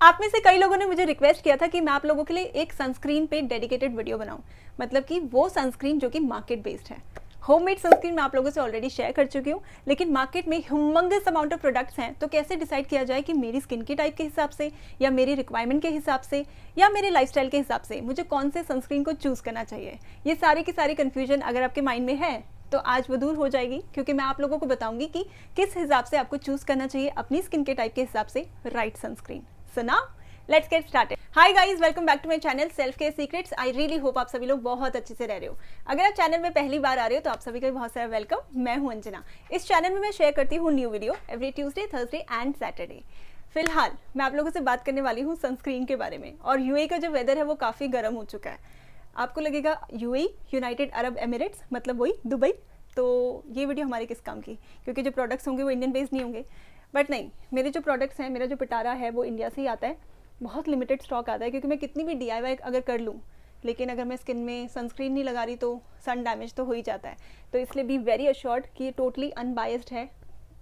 आप में से कई लोगों ने मुझे रिक्वेस्ट किया था कि मैं आप लोगों के लिए एक सनस्क्रीन पे डेडिकेटेड वीडियो बनाऊं, मतलब कि वो सनस्क्रीन जो कि मार्केट बेस्ड है। होममेड सनस्क्रीन मैं आप लोगों से ऑलरेडी शेयर कर चुकी हूँ, लेकिन मार्केट में ह्यूमंगस अमाउंट ऑफ प्रोडक्ट्स हैं, तो कैसे डिसाइड किया जाए कि मेरी स्किन के टाइप के हिसाब से या मेरी रिक्वायरमेंट के हिसाब से या मेरे लाइफस्टाइल के हिसाब से मुझे कौन से सनस्क्रीन को चूज़ करना चाहिए। ये सारी की सारी कन्फ्यूजन अगर आपके माइंड में है तो आज वो दूर हो जाएगी, क्योंकि मैं आप लोगों को बताऊंगी कि किस हिसाब से आपको चूज़ करना चाहिए अपनी स्किन के टाइप के हिसाब से right sunscreen. So now let's get started. Hi guys, welcome back to my channel self care secrets. I really hope आप सभी लोग बहुत अच्छे से रह रहे हो। अगर आप चैनल में पहली बार आ रहे हो तो आप सभी का भी बहुत सारा वेलकम। मैं हूं अंजना। इस चैनल में मैं शेयर करती हूँ new video every Tuesday, Thursday and Saturday. फिलहाल मैं आप लोगों से बात करने वाली हूँ सनस्क्रीन के बारे में। और यूएई का जो वेदर है वो काफ़ी गर्म हो चुका है। आपको लगेगा यूएई, यूनाइटेड अरब एमिरेट्स, मतलब वही दुबई, तो ये वीडियो हमारे किस काम की, क्योंकि जो प्रोडक्ट्स होंगे वो इंडियन बेस्ड नहीं होंगे। बट नहीं, मेरे जो प्रोडक्ट्स हैं, मेरा जो पिटारा है वो इंडिया से ही आता है। बहुत लिमिटेड स्टॉक आता है, क्योंकि मैं कितनी भी DIY अगर कर लूँ, लेकिन अगर मैं स्किन में सनस्क्रीन नहीं लगा रही तो सन डैमेज तो हो ही जाता है। तो इसलिए बी वेरी अश्योर्ड कि ये टोटली अनबायस्ड है,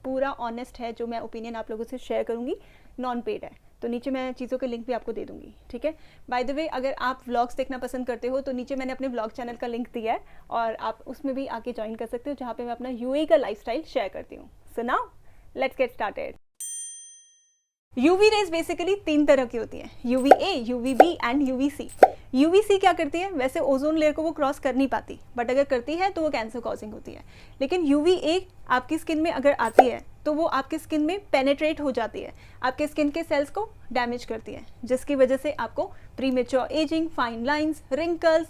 पूरा ऑनेस्ट है। जो मैं ओपिनियन आप लोगों से शेयर करूँगी नॉन पेड है। तो नीचे मैं चीज़ों के लिंक भी आपको दे दूँगी, ठीक है। बाय द वे, अगर आप व्लॉग्स देखना पसंद करते हो तो नीचे मैंने अपने व्लॉग चैनल का लिंक दिया है और आप उसमें भी आके ज्वाइन कर सकते हो, जहाँ पे मैं अपना यूएई का लाइफस्टाइल शेयर करती हूँ। सो now let's get started. UV rays basically 3 तरह की होती हैं, UVA, UVB and UVC। UVC क्या करती है? वैसे ओजोन लेयर को वो क्रॉस कर नहीं पाती, बट अगर करती है तो वो कैंसर कॉजिंग होती है। लेकिन UVA आपकी स्किन में अगर आती है तो वो आपकी स्किन में पेनेट्रेट हो जाती है, आपके स्किन के सेल्स को डैमेज करती है, जिसकी वजह से आपको premature ageing, fine lines, wrinkles,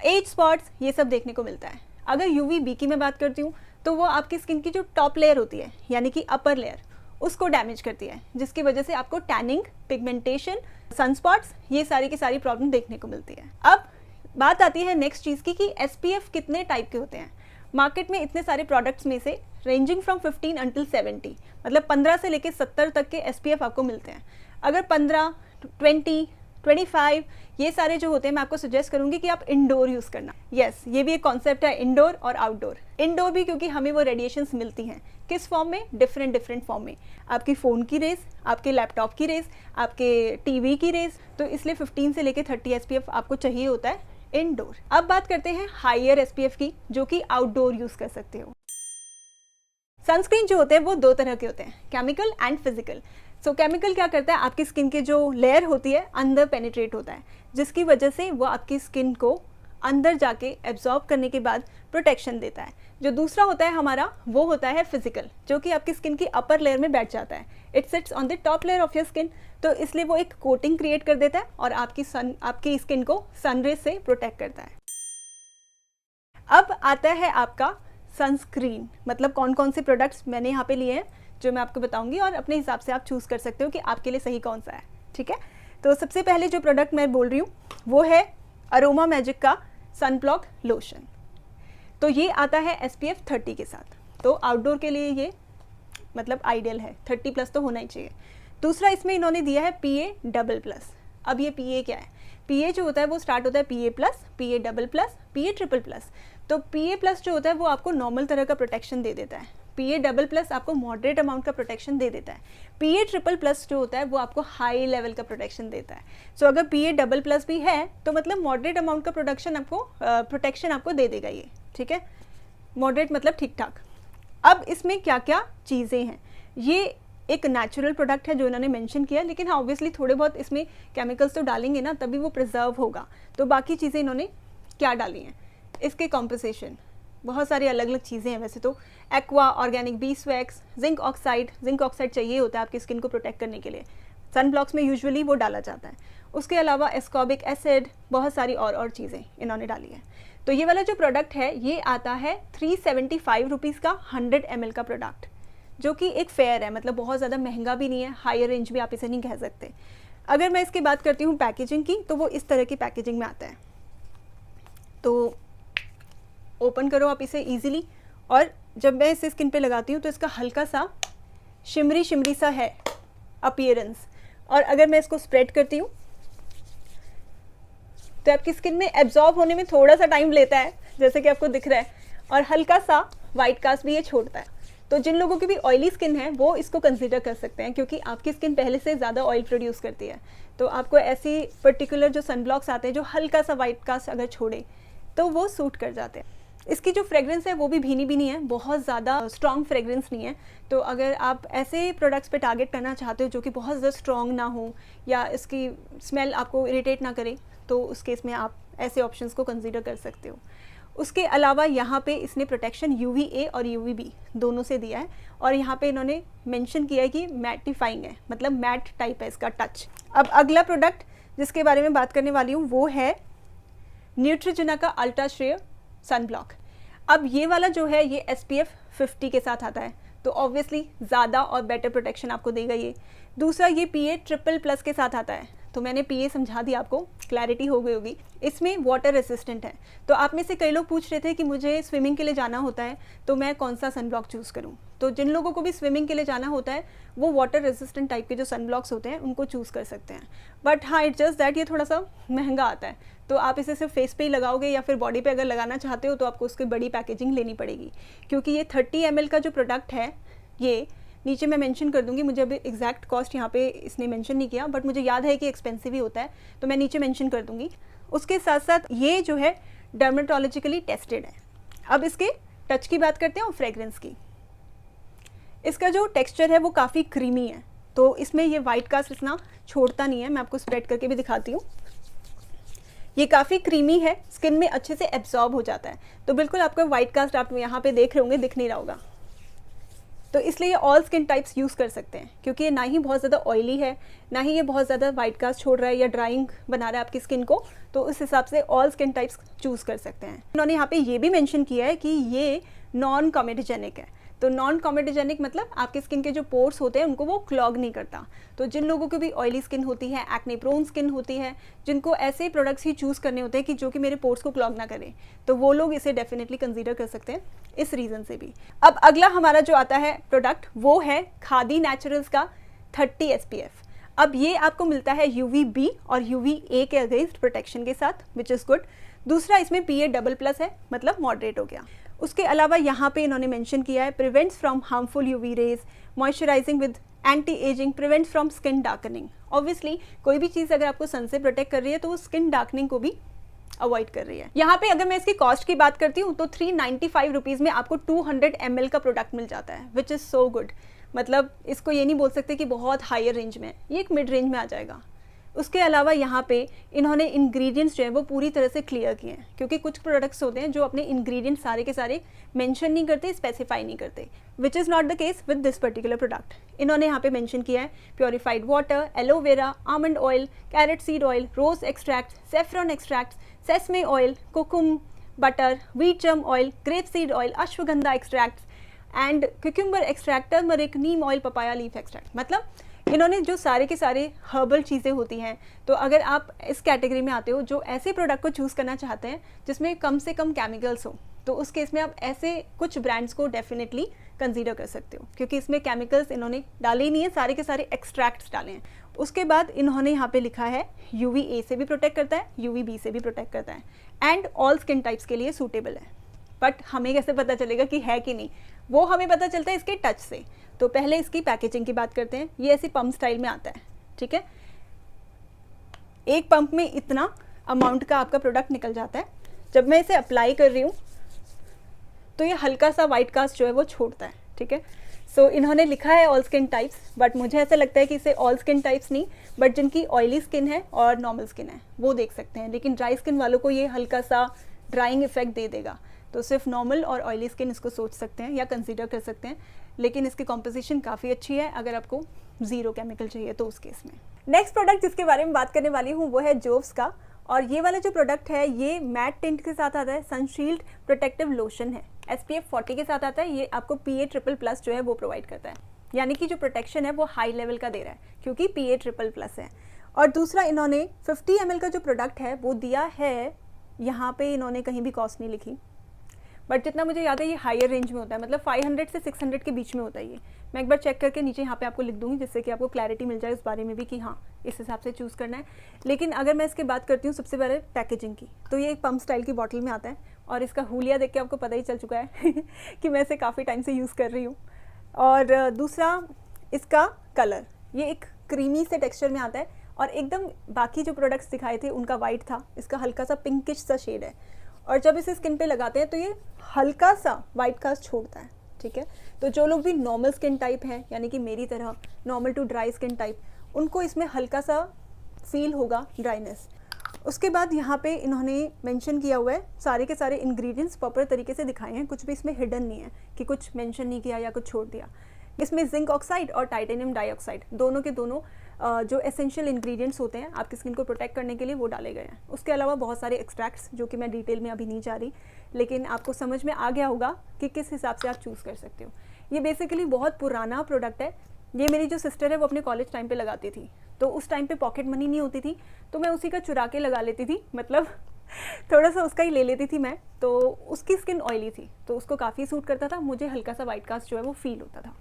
as spots, ये सब देखने को मिलता है। अगर UVB की मैं बात करती हूँ तो वो आपकी स्किन की जो टॉप लेयर होती है, यानी कि अपर लेयर, उसको डैमेज करती है, जिसकी वजह से आपको टैनिंग, पिगमेंटेशन, सनस्पॉट्स, ये सारी की सारी प्रॉब्लम देखने को मिलती है। अब बात आती है नेक्स्ट चीज़ की कि SPF कितने टाइप के होते हैं। मार्केट में इतने सारे प्रोडक्ट्स में से रेंजिंग फ्रॉम 15 अंटिल 70, मतलब 15 से लेकर 70 तक के SPF आपको मिलते हैं। अगर 15, 20, 25 ये सारे जो होते हैं, मैं आपको सजेस्ट करूंगी कि आप इंडोर यूज़ करना। यस, ये भी एक कॉन्सेप्ट है, इंडोर और आउटडोर। इंडोर भी क्योंकि हमें वो रेडिएशंस मिलती हैं, किस फॉर्म में? डिफरेंट फॉर्म में। आपकी फ़ोन की रेस, आपके लैपटॉप की रेस, आपके टीवी की रेस, तो इसलिए 15 से लेकर 30 SPF आपको चाहिए होता है इंडोर। अब बात करते हैं हायर SPF की, जो कि आउटडोर यूज़ कर सकते हो। सनस्क्रीन जो होते हैं वो 2 तरह के होते हैं, chemical and physical. So chemical क्या करता है? आपकी स्किन के जो लेयर होती है अंदर पेनिट्रेट होता है, जिसकी वजह से वो आपकी स्किन को अंदर जाके एब्जॉर्ब करने के बाद प्रोटेक्शन देता है। जो दूसरा होता है हमारा, वो होता है फिजिकल, जो कि आपकी स्किन की अपर लेयर में बैठ जाता है। It sits on the top layer of your skin, तो इसलिए वो एक कोटिंग क्रिएट कर देता है और आपकी स्किन को सनरेज से प्रोटेक्ट करता है। अब आता है आपका सनस्क्रीन, मतलब कौन कौन से प्रोडक्ट्स मैंने यहाँ पे लिए हैं जो मैं आपको बताऊंगी, और अपने हिसाब से आप चूज़ कर सकते हो कि आपके लिए सही कौन सा है, ठीक है। तो सबसे पहले जो प्रोडक्ट मैं बोल रही हूँ वो है अरोमा मैजिक का सनब्लॉक लोशन। तो ये आता है SPF 30 के साथ, तो आउटडोर के लिए ये मतलब आइडियल है, 30+ तो होना ही चाहिए। दूसरा इसमें इन्होंने दिया है PA++। अब ये PA क्या है? PA जो होता है वो स्टार्ट होता है PA+, PA++, PA++। तो PA+ जो होता है वो आपको नॉर्मल तरह का प्रोटेक्शन दे देता है, PA++ आपको मॉडरेट अमाउंट का प्रोटेक्शन दे देता है, PA++ जो होता है वो आपको हाई लेवल का प्रोटेक्शन देता है। सो अगर PA++ भी है तो मतलब मॉडरेट अमाउंट का प्रोटेक्शन आपको दे देगा ये, ठीक है। मॉडरेट मतलब ठीक ठाक। अब इसमें क्या क्या चीज़ें हैं, ये एक नेचुरल प्रोडक्ट है जो इन्होंने मेंशन किया, लेकिन हाँ ऑब्वियसली थोड़े बहुत इसमें केमिकल्स तो डालेंगे ना, तभी वो प्रिजर्व होगा। तो बाकी चीज़ें इन्होंने क्या डाली हैं, इसके कॉम्पोजिशन बहुत सारी अलग अलग चीज़ें हैं। वैसे तो एक्वा ऑर्गेनिक बीसवैक्स, जिंक ऑक्साइड चाहिए होता है आपकी स्किन को प्रोटेक्ट करने के लिए, सन ब्लॉक्स में यूजुअली वो डाला जाता है। उसके अलावा एस्कॉर्बिक एसिड, बहुत सारी और चीज़ें इन्होंने डाली हैं। तो ये वाला जो प्रोडक्ट है ये आता है 375 रुपीज़ का 100 ml का प्रोडक्ट, जो कि एक फेयर है, मतलब बहुत ज़्यादा महंगा भी नहीं है, हायर रेंज भी आप इसे नहीं कह सकते। अगर मैं इसकी बात करती हूँ पैकेजिंग की, तो वो इस तरह की पैकेजिंग में आता है। तो ओपन करो आप इसे ईजिली, और जब मैं इसे स्किन पे लगाती हूँ तो इसका हल्का सा शिमरी सा है अपीयरेंस, और अगर मैं इसको स्प्रेड करती हूँ तो आपकी स्किन में एब्जॉर्ब होने में थोड़ा सा टाइम लेता है, जैसे कि आपको दिख रहा है, और हल्का सा वाइट कास्ट भी ये छोड़ता है। तो जिन लोगों की भी ऑयली स्किन है वो इसको कंसिडर कर सकते हैं, क्योंकि आपकी स्किन पहले से ज़्यादा ऑयल प्रोड्यूस करती है। तो आपको ऐसी पर्टिकुलर जो सनब्लॉक्स आते हैं जो हल्का सा वाइट कास्ट अगर छोड़े तो वो सूट कर जाते हैं। इसकी जो फ्रेग्रेंस है वो भी भीनी भीनी है, बहुत ज़्यादा स्ट्रॉन्ग फ्रेग्रेंस नहीं है। तो अगर आप ऐसे प्रोडक्ट्स पे टारगेट करना चाहते हो जो कि बहुत ज़्यादा स्ट्रॉन्ग ना हो या इसकी स्मेल आपको इरिटेट ना करे, तो उस केस में आप ऐसे ऑप्शंस को कंसीडर कर सकते हो। उसके अलावा यहाँ पे इसने प्रोटेक्शन UVA और UVB दोनों से दिया है, और यहाँ पे इन्होंने मेंशन किया है कि मैटिफाइंग है, मतलब मैट टाइप है इसका टच। अब अगला प्रोडक्ट जिसके बारे में बात करने वाली हूँ वो है न्यूट्रोजेना का अल्ट्रा शेयर सन ब्लॉक। अब ये वाला जो है ये SPF 50 के साथ आता है, तो ऑब्वियसली ज़्यादा और बेटर प्रोटेक्शन आपको देगा ये। दूसरा ये PA++ के साथ आता है, तो मैंने PA समझा दिया, आपको क्लैरिटी हो गई होगी। इसमें वाटर रेसिस्टेंट है। तो आप में से कई लोग पूछ रहे थे कि मुझे स्विमिंग के लिए जाना होता है तो मैं कौन सा सन ब्लॉक चूज़ करूँ। तो जिन लोगों को भी स्विमिंग के लिए जाना होता है वो वाटर रेसिस्टेंट टाइप के जो सन ब्लॉक्स होते हैं उनको चूज़ कर सकते हैं। बट हाँ, इट्स जस्ट दैट ये थोड़ा सा महंगा आता है, तो आप इसे सिर्फ फेस पे ही लगाओगे या फिर बॉडी पे अगर लगाना चाहते हो तो आपको उसकी बड़ी पैकेजिंग लेनी पड़ेगी, क्योंकि ये 30 ml का जो प्रोडक्ट है, ये नीचे मैं मेंशन कर दूंगी। मुझे अभी एग्जैक्ट कॉस्ट यहाँ पे इसने मेंशन नहीं किया, बट मुझे याद है कि एक्सपेंसिव ही होता है, तो मैं नीचे मेंशन कर दूंगी। उसके साथ साथ ये जो है डर्मेटोलॉजिकली टेस्टेड है। अब इसके टच की बात करते हैं और फ्रेग्रेंस की। इसका जो टेक्स्चर है वो काफ़ी क्रीमी है, तो इसमें ये वाइट कास्ट इतना छोड़ता नहीं है। मैं आपको स्प्रेड करके भी दिखाती हूँ। ये काफ़ी क्रीमी है, स्किन में अच्छे से एब्जॉर्ब हो जाता है, तो बिल्कुल आपका वाइट कास्ट आप यहाँ पे देख रहे होंगे दिख नहीं रहा होगा। तो इसलिए ये ऑल स्किन टाइप्स यूज़ कर सकते हैं, क्योंकि ये ना ही बहुत ज़्यादा ऑयली है, ना ही ये बहुत ज़्यादा वाइट कास्ट छोड़ रहा है या ड्राइंग बना रहा है आपकी स्किन को, तो उस हिसाब से ऑल स्किन टाइप्स चूज़ कर सकते हैं। उन्होंने यहाँ पे ये भी मेंशन किया है कि ये नॉन कॉमेडोजेनिक है। तो नॉन कॉमेडोजेनिक मतलब आपके स्किन के जो पोर्स होते हैं उनको वो क्लॉग नहीं करता। तो जिन लोगों को भी ऑयली स्किन होती है, एक्ने प्रोन स्किन होती है, जिनको ऐसे प्रोडक्ट्स ही चूज़ करने होते हैं कि जो कि मेरे पोर्स को क्लॉग ना करें, तो वो लोग इसे डेफिनेटली कंसीडर कर सकते हैं इस रीज़न से भी। अब अगला हमारा जो आता है प्रोडक्ट वो है खादी नेचुरल्स का 30 SPF। अब ये आपको मिलता है UVB और UVA के अगेंस्ट प्रोटेक्शन के साथ, विच इज़ गुड। दूसरा इसमें PA++ है, मतलब मॉडरेट हो गया। उसके अलावा यहाँ पे इन्होंने मेंशन किया है prevents from harmful UV rays, moisturising with anti ageing, prevents from skin darkening. Obviously कोई भी चीज़ अगर आपको सन से प्रोटेक्ट कर रही है तो वो स्किन डार्कनिंग को भी अवॉइड कर रही है। यहाँ पे अगर मैं इसकी कॉस्ट की बात करती हूँ तो 395 रुपीज़ में आपको 200 ml का प्रोडक्ट मिल जाता है, विच इज़ सो गुड। मतलब इसको ये नहीं बोल सकते कि बहुत हायर रेंज में, ये एक मिड रेंज में आ जाएगा। उसके अलावा यहाँ पे इन्होंने इंग्रेडिएंट्स जो है वो पूरी तरह से क्लियर किए हैं, क्योंकि कुछ प्रोडक्ट्स होते हैं जो अपने इंग्रेडिएंट्स सारे के सारे मेंशन नहीं करते, स्पेसिफाई नहीं करते, which is not the case with this particular product. इन्होंने यहाँ पे मेंशन किया है purified water, aloe vera, almond oil, carrot seed oil, rose extract, saffron extract, sesame oil, kokum butter, wheat germ oil, grape seed oil, ashwagandha extract and cucumber extract, turmeric, neem oil, papaya leaf extract. मतलब इन्होंने जो सारे के सारे herbal चीज़ें होती हैं, तो अगर आप इस कैटेगरी में आते हो जो ऐसे प्रोडक्ट को चूज़ करना चाहते हैं जिसमें कम से कम केमिकल्स हो, तो उस केस में आप ऐसे कुछ ब्रांड्स को डेफिनेटली कंसीडर कर सकते हो, क्योंकि इसमें केमिकल्स इन्होंने डाले ही नहीं है, सारे के सारे एक्सट्रैक्ट्स डाले हैं। उसके बाद इन्होंने यहाँ पे लिखा है UVA से भी प्रोटेक्ट करता है, UVB से भी प्रोटेक्ट करता है एंड ऑल स्किन टाइप्स के लिए सूटेबल है। बट हमें कैसे पता चलेगा कि है कि नहीं, वो हमें पता चलता है इसके टच से। तो पहले इसकी पैकेजिंग की बात करते हैं। ये ऐसी पंप स्टाइल में आता है, ठीक है। एक पंप में इतना अमाउंट का आपका प्रोडक्ट निकल जाता है। जब मैं इसे अप्लाई कर रही हूँ तो ये हल्का सा वाइट कास्ट जो है वो छोड़ता है, ठीक है। सो इन्होंने लिखा है ऑल स्किन टाइप्स, बट मुझे ऐसा लगता है कि इसे ऑल स्किन टाइप्स नहीं, बट जिनकी ऑयली स्किन है और नॉर्मल स्किन है वो देख सकते हैं, लेकिन ड्राई स्किन वालों को ये हल्का सा ड्राइंग इफेक्ट दे देगा। तो सिर्फ नॉर्मल और ऑयली स्किन इसको सोच सकते हैं या कंसीडर कर सकते हैं, लेकिन इसकी कॉम्पोजिशन काफ़ी अच्छी है अगर आपको ज़ीरो केमिकल चाहिए तो उस केस में। नेक्स्ट प्रोडक्ट जिसके बारे में बात करने वाली हूँ वो है जोव्स का, और ये वाला जो प्रोडक्ट है ये मैट टिंट के साथ आता है, सनशील्ड प्रोटेक्टिव लोशन है, SPF 40 के साथ आता है। ये आपको PA++ जो है वो प्रोवाइड करता है, यानी कि जो प्रोटेक्शन है वो हाई लेवल का दे रहा है क्योंकि PA++ है। और दूसरा इन्होंने 50 ml का जो प्रोडक्ट है वो दिया है, यहाँ पे इन्होंने कहीं भी कॉस्ट नहीं लिखी, बट जितना मुझे याद है ये हायर रेंज में होता है, मतलब 500 से 600 के बीच में होता है ये। मैं एक बार चेक करके नीचे यहाँ पे आपको लिख दूंगी जिससे कि आपको क्लैरिटी मिल जाए उस बारे में भी कि हाँ इस हिसाब से चूज़ करना है। लेकिन अगर मैं इसकी बात करती हूँ सबसे पहले पैकेजिंग की, तो ये एक पंप स्टाइल की बॉटल में आता है और इसका हुलिया देख के आपको पता ही चल चुका है कि मैं इसे काफ़ी टाइम से यूज़ कर रही हूँ। और दूसरा इसका कलर, ये एक क्रीमी से टेक्सचर में आता है और एकदम बाकी जो प्रोडक्ट्स दिखाए थे उनका वाइट था, इसका हल्का सा पिंकिश सा शेड है और जब इसे स्किन पे लगाते हैं तो ये हल्का सा वाइट कास्ट छोड़ता है, ठीक है। तो जो लोग भी नॉर्मल स्किन टाइप हैं, यानी कि मेरी तरह normal to dry skin type, उनको इसमें हल्का सा फील होगा ड्राइनेस। उसके बाद यहाँ पे इन्होंने मेंशन किया हुआ है, सारे के सारे इंग्रेडिएंट्स प्रॉपर तरीके से दिखाए हैं, कुछ भी इसमें हिडन नहीं है कि कुछ मेंशन नहीं किया या कुछ छोड़ दिया। इसमें जिंक ऑक्साइड और टाइटेनियम डाइऑक्साइड दोनों के दोनों जो एसेंशियल इंग्रेडिएंट्स होते हैं आपकी स्किन को प्रोटेक्ट करने के लिए, वो डाले गए हैं। उसके अलावा बहुत सारे एक्सट्रैक्ट्स जो कि मैं डिटेल में अभी नहीं जा रही, लेकिन आपको समझ में आ गया होगा कि किस हिसाब से आप चूज़ कर सकते हो। ये बेसिकली बहुत पुराना प्रोडक्ट है। ये मेरी जो सिस्टर है वो अपने कॉलेज टाइम पे लगाती थी, तो उस टाइम पे पॉकेट मनी नहीं होती थी, तो मैं उसी का चुरा के लगा लेती थी, मतलब थोड़ा सा उसका ही ले लेती थी मैं। तो उसकी स्किन ऑयली थी तो उसको काफ़ी सूट करता था, मुझे हल्का सा वाइट कास्ट जो है वो फील होता था।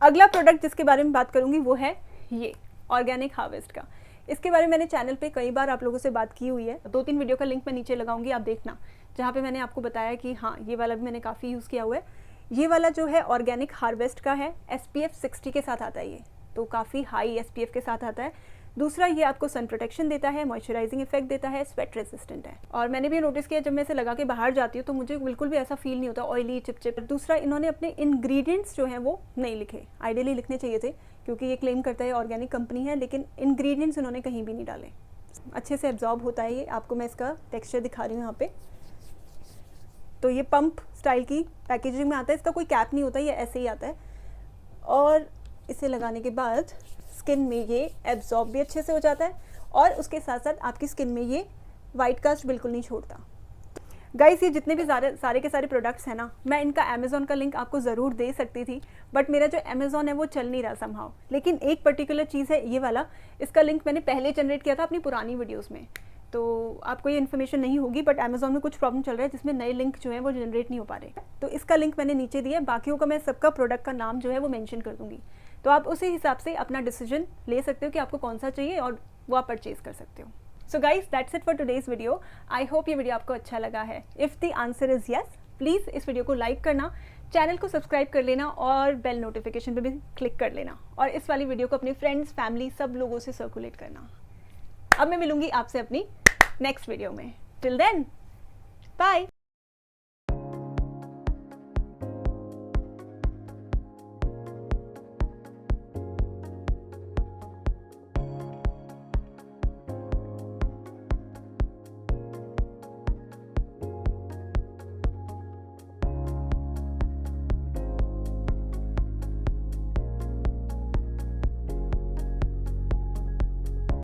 अगला प्रोडक्ट जिसके बारे में बात करूँगी वो है ये ऑर्गेनिक हार्वेस्ट का। इसके बारे में मैंने चैनल पे कई बार आप लोगों से बात की हुई है, 2-3 वीडियो का लिंक मैं नीचे लगाऊंगी, आप देखना, जहाँ पे मैंने आपको बताया कि हाँ ये वाला भी मैंने काफ़ी यूज़ किया हुआ है। ये वाला जो है ऑर्गेनिक हार्वेस्ट का है, SPF 60 के साथ आता है ये, तो काफ़ी हाई SPF के साथ आता है। दूसरा ये आपको सन प्रोटेक्शन देता है, मॉइस्चराइजिंग इफेक्ट देता है, स्वेट रेजिस्टेंट है। और मैंने भी नोटिस किया जब मैं इसे लगा के बाहर जाती हूँ तो मुझे बिल्कुल भी ऐसा फील नहीं होता ऑयली चिपचिप। दूसरा इन्होंने अपने इंग्रेडिएंट्स जो हैं वो नहीं लिखे, आइडियली लिखने चाहिए थे क्योंकि ये क्लेम करता है ऑर्गेनिक कंपनी है, लेकिन इंग्रेडिएंट्स इन्होंने कहीं भी नहीं डाले। अच्छे से एब्जॉर्ब होता है ये, आपको मैं इसका टेक्स्चर दिखा रही हूँ यहाँ पे। तो ये पंप स्टाइल की पैकेजिंग में आता है, इसका कोई कैप नहीं होता, ये ऐसे ही आता है। और इसे लगाने के बाद स्किन में ये एब्जॉर्ब भी अच्छे से हो जाता है और उसके साथ साथ आपकी स्किन में ये वाइट कास्ट बिल्कुल नहीं छोड़ता। गाइस ये जितने भी सारे के सारे प्रोडक्ट्स हैं ना, मैं इनका अमेज़ॉन का लिंक आपको ज़रूर दे सकती थी, बट मेरा जो अमेज़ॉन है वो चल नहीं रहा समहाउ। लेकिन एक पर्टिकुलर चीज़ है ये वाला, इसका लिंक मैंने पहले जनरेट किया था अपनी पुरानी वीडियोज़ में, तो आपको ये इन्फॉर्मेशन नहीं होगी, बट अमेज़ॉन में कुछ प्रॉब्लम चल रहा है जिसमें नए लिंक जो है वो जनरेट नहीं हो पा रहे, तो इसका लिंक मैंने नीचे दिया है। बाकियों का मैं सबका प्रोडक्ट का नाम जो है वो मेंशन कर दूंगी, तो आप उसी हिसाब से अपना डिसीजन ले सकते हो कि आपको कौन सा चाहिए और वो आप परचेज कर सकते हो। So guys that's it for today's video. I hope ये वीडियो आपको अच्छा लगा है। If the answer is yes, please इस वीडियो को लाइक करना, चैनल को सब्सक्राइब कर लेना और बेल नोटिफिकेशन पे भी क्लिक कर लेना, और इस वाली वीडियो को अपने फ्रेंड्स, फैमिली, सब लोगों से सर्कुलेट करना। अब मैं मिलूंगी आपसे अपनी नेक्स्ट वीडियो में। Till then bye.